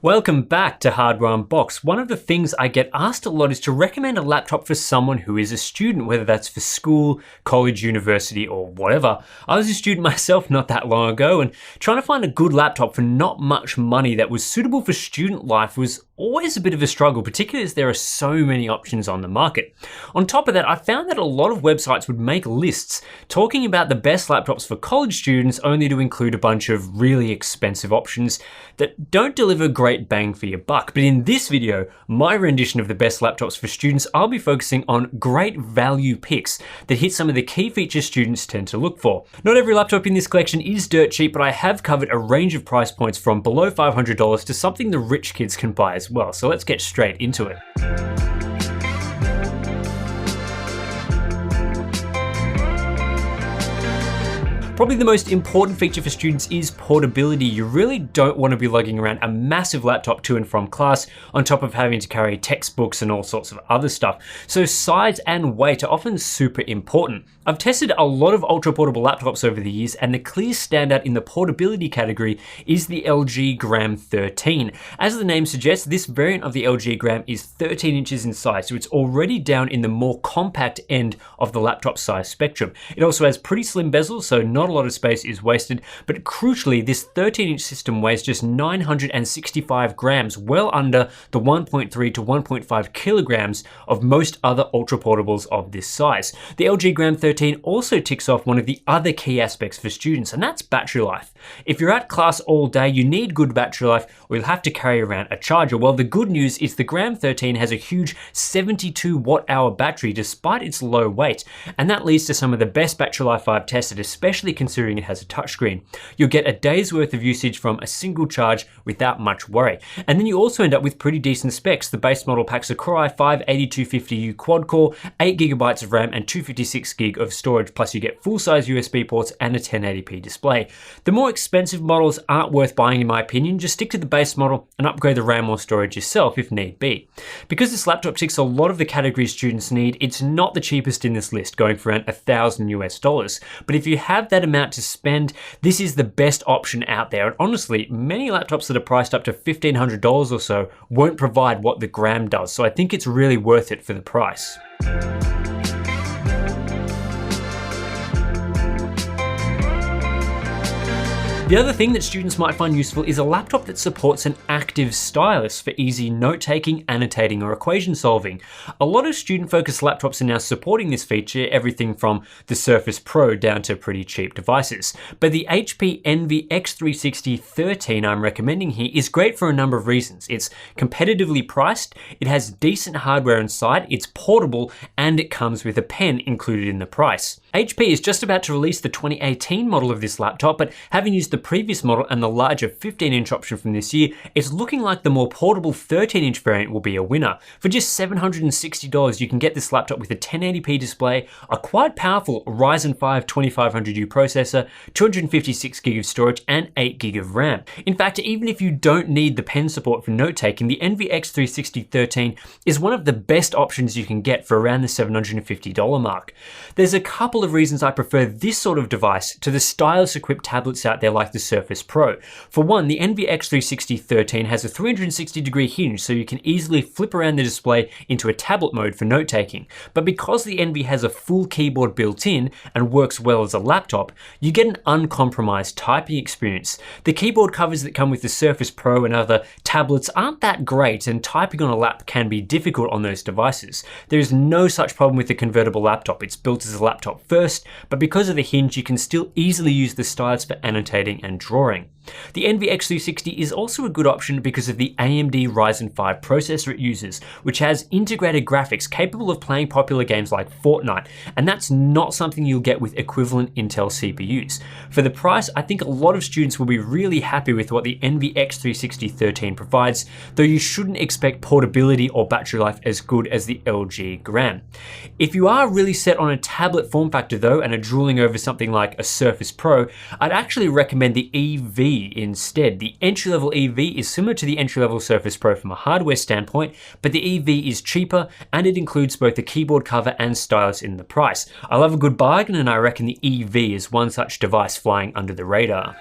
Welcome back to Hardware Unboxed. One of the things I get asked a lot is to recommend a laptop for someone who is a student, whether that's for school, college, university, or whatever. I was a student myself not that long ago, and trying to find a good laptop for not much money that was suitable for student life was always a bit of a struggle, particularly as there are so many options on the market. On top of that, I found that a lot of websites would make lists talking about the best laptops for college students only to include a bunch of really expensive options that don't deliver great bang for your buck. But in this video, my rendition of the best laptops for students, I'll be focusing on great value picks that hit some of the key features students tend to look for. Not every laptop in this collection is dirt cheap, but I have covered a range of price points from below $500 to something the rich kids can buy as well. So let's get straight into it. Probably the most important feature for students is portability. You really don't want to be lugging around a massive laptop to and from class on top of having to carry textbooks and all sorts of other stuff. So size and weight are often super important. I've tested a lot of ultra portable laptops over the years, and the clear standout in the portability category is the LG Gram 13. As the name suggests, this variant of the LG Gram is 13 inches in size, so it's already down in the more compact end of the laptop size spectrum. It also has pretty slim bezels, so not a lot of space is wasted, but crucially, this 13-inch system weighs just 965 grams, well under the 1.3 to 1.5 kilograms of most other ultra portables of this size. The LG Gram 13 also ticks off one of the other key aspects for students, and that's battery life. If you're at class all day, you need good battery life, or you'll have to carry around a charger. Well, the good news is the Gram 13 has a huge 72 watt-hour battery despite its low weight, and that leads to some of the best battery life I've tested, especially considering it has a touchscreen. You'll get a day's worth of usage from a single charge without much worry. And then you also end up with pretty decent specs. The base model packs a Core i5-8250U quad-core, 8GB of RAM, and 256GB of storage, plus you get full-size USB ports and a 1080p display. The more expensive models aren't worth buying in my opinion. Just stick to the base model and upgrade the RAM or storage yourself if need be. Because this laptop ticks a lot of the categories students need, it's not the cheapest in this list, going for around $1,000 US. But if you have that amount to spend, this is the best option out there. And honestly, many laptops that are priced up to $1,500 or so won't provide what the Gram does. So I think it's really worth it for the price. The other thing that students might find useful is a laptop that supports an active stylus for easy note-taking, annotating, or equation solving. A lot of student-focused laptops are now supporting this feature, everything from the Surface Pro down to pretty cheap devices. But the HP Envy X360 13 I'm recommending here is great for a number of reasons. It's competitively priced, it has decent hardware inside, it's portable, and it comes with a pen included in the price. HP is just about to release the 2018 model of this laptop, but having used the previous model and the larger 15-inch option from this year, it's looking like the more portable 13-inch variant will be a winner. For just $760, you can get this laptop with a 1080p display, a quite powerful Ryzen 5 2500U processor, 256GB of storage, and 8GB of RAM. In fact, even if you don't need the pen support for note-taking, the Envy X360 13 is one of the best options you can get for around the $750 mark. There's a couple of reasons I prefer this sort of device to the stylus-equipped tablets out there like the Surface Pro. For one, the Envy X360 13 has a 360-degree hinge, so you can easily flip around the display into a tablet mode for note-taking. But because the Envy has a full keyboard built in and works well as a laptop, you get an uncompromised typing experience. The keyboard covers that come with the Surface Pro and other tablets aren't that great, and typing on a lap can be difficult on those devices. There is no such problem with the convertible laptop. It's built as a laptop first, but because of the hinge, you can still easily use the stylus for annotating and drawing. The Envy X360 is also a good option because of the AMD Ryzen 5 processor it uses, which has integrated graphics capable of playing popular games like Fortnite, and that's not something you'll get with equivalent Intel CPUs. For the price, I think a lot of students will be really happy with what the Envy X360 13 provides, though you shouldn't expect portability or battery life as good as the LG Gram. If you are really set on a tablet form factor though, and are drooling over something like a Surface Pro, I'd actually recommend the EV instead. The entry-level EV is similar to the entry-level Surface Pro from a hardware standpoint, but the EV is cheaper and it includes both the keyboard cover and stylus in the price. I love a good bargain, and I reckon the EV is one such device flying under the radar.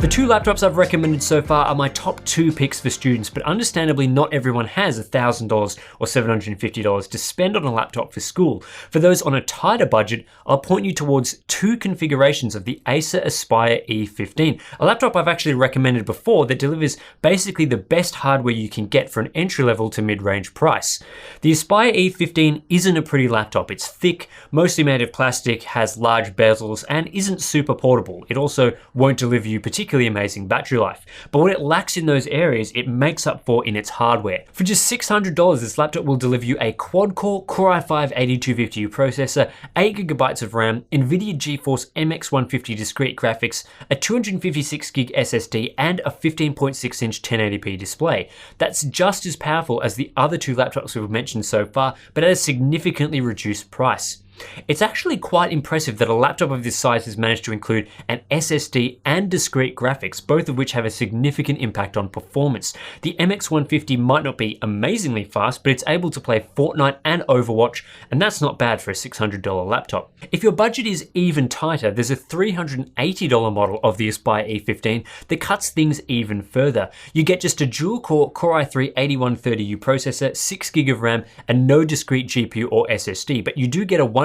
The two laptops I've recommended so far are my top 2 picks for students, but understandably not everyone has $1,000 or $750 to spend on a laptop for school. For those on a tighter budget, I'll point you towards 2 configurations of the Acer Aspire E15, a laptop I've actually recommended before that delivers basically the best hardware you can get for an entry-level to mid-range price. The Aspire E15 isn't a pretty laptop. It's thick, mostly made of plastic, has large bezels, and isn't super portable. It also won't deliver you particularly amazing battery life, but what it lacks in those areas, it makes up for in its hardware. For just $600, this laptop will deliver you a quad-core Core i5-8250U processor, 8GB of RAM, NVIDIA GeForce MX 150 discrete graphics, a 256GB SSD, and a 15.6-inch 1080p display. That's just as powerful as the other 2 laptops we've mentioned so far, but at a significantly reduced price. It's actually quite impressive that a laptop of this size has managed to include an SSD and discrete graphics, both of which have a significant impact on performance. The MX 150 might not be amazingly fast, but it's able to play Fortnite and Overwatch, and that's not bad for a $600 laptop. If your budget is even tighter, there's a $380 model of the Aspire E15 that cuts things even further. You get just a dual-core Core i3-8130U processor, 6GB of RAM, and no discrete GPU or SSD, but you do get a 1TB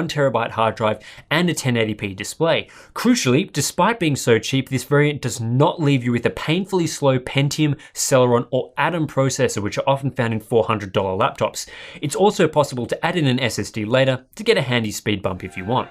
hard drive and a 1080p display. Crucially, despite being so cheap, this variant does not leave you with a painfully slow Pentium, Celeron, or Atom processor, which are often found in $400 laptops. It's also possible to add in an SSD later to get a handy speed bump if you want.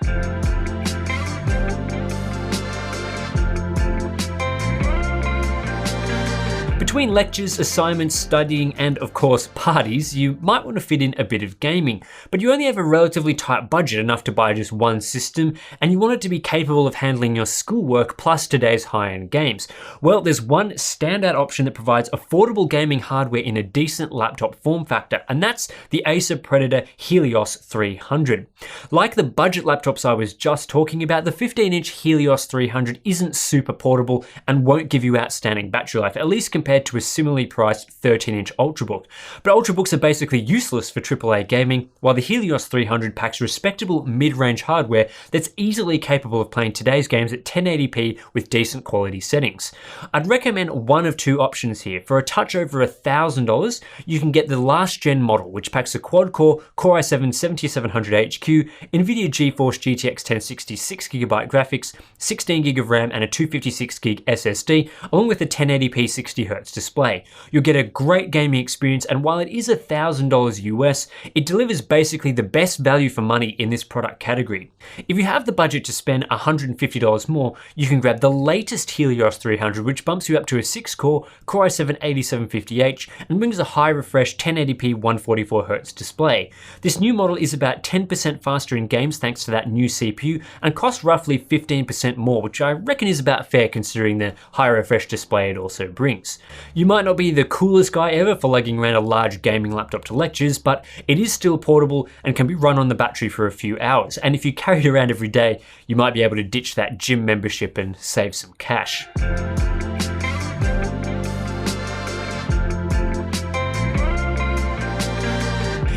Between lectures, assignments, studying, and of course parties, you might want to fit in a bit of gaming, but you only have a relatively tight budget, enough to buy just one system, and you want it to be capable of handling your schoolwork plus today's high-end games. Well, there's one standout option that provides affordable gaming hardware in a decent laptop form factor, and that's the Acer Predator Helios 300. Like the budget laptops I was just talking about, the 15-inch Helios 300 isn't super portable and won't give you outstanding battery life, at least compared to a similarly priced 13-inch Ultrabook. But Ultrabooks are basically useless for AAA gaming, while the Helios 300 packs respectable mid-range hardware that's easily capable of playing today's games at 1080p with decent quality settings. I'd recommend one of 2 options here. For a touch over $1,000, you can get the last gen model, which packs a quad-core Core i7-7700HQ, NVIDIA GeForce GTX 1060 6GB graphics, 16GB of RAM, and a 256GB SSD, along with a 1080p 60Hz display. You'll get a great gaming experience, and while it is $1,000 US, it delivers basically the best value for money in this product category. If you have the budget to spend $150 more, you can grab the latest Helios 300, which bumps you up to a 6-core Core i7-8750H and brings a high refresh 1080p 144Hz display. This new model is about 10% faster in games thanks to that new CPU and costs roughly 15% more, which I reckon is about fair considering the high refresh display it also brings. You might not be the coolest guy ever for lugging around a large gaming laptop to lectures, but it is still portable and can be run on the battery for a few hours. And if you carry it around every day, you might be able to ditch that gym membership and save some cash.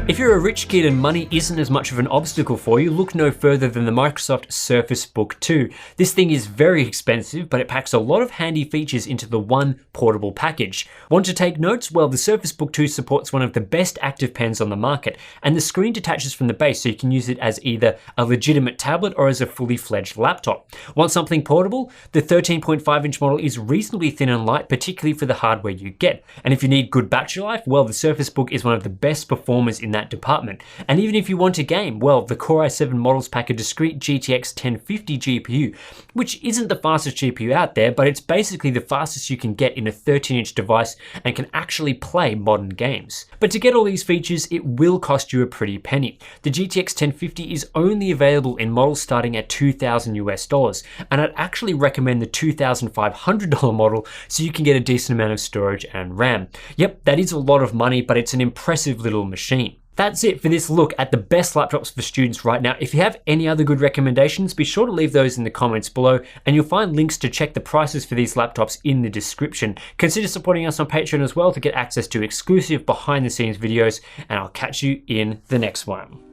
If you're a rich kid and money isn't as much of an obstacle for you, look no further than the Microsoft Surface Book 2. This thing is very expensive, but it packs a lot of handy features into the one portable package. Want to take notes? Well, the Surface Book 2 supports one of the best active pens on the market, and the screen detaches from the base so you can use it as either a legitimate tablet or as a fully fledged laptop. Want something portable? The 13.5-inch model is reasonably thin and light, particularly for the hardware you get. And if you need good battery life, well, the Surface Book is one of the best performers in that department. And even if you want a game, well, the Core i7 models pack a discrete GTX 1050 GPU, which isn't the fastest GPU out there, but it's basically the fastest you can get in a 13-inch device and can actually play modern games. But to get all these features, it will cost you a pretty penny. The GTX 1050 is only available in models starting at $2,000 US, and I'd actually recommend the $2,500 model so you can get a decent amount of storage and RAM. Yep, that is a lot of money, but it's an impressive little machine. That's it for this look at the best laptops for students right now. If you have any other good recommendations, be sure to leave those in the comments below, and you'll find links to check the prices for these laptops in the description. Consider supporting us on Patreon as well to get access to exclusive behind the scenes videos, and I'll catch you in the next one.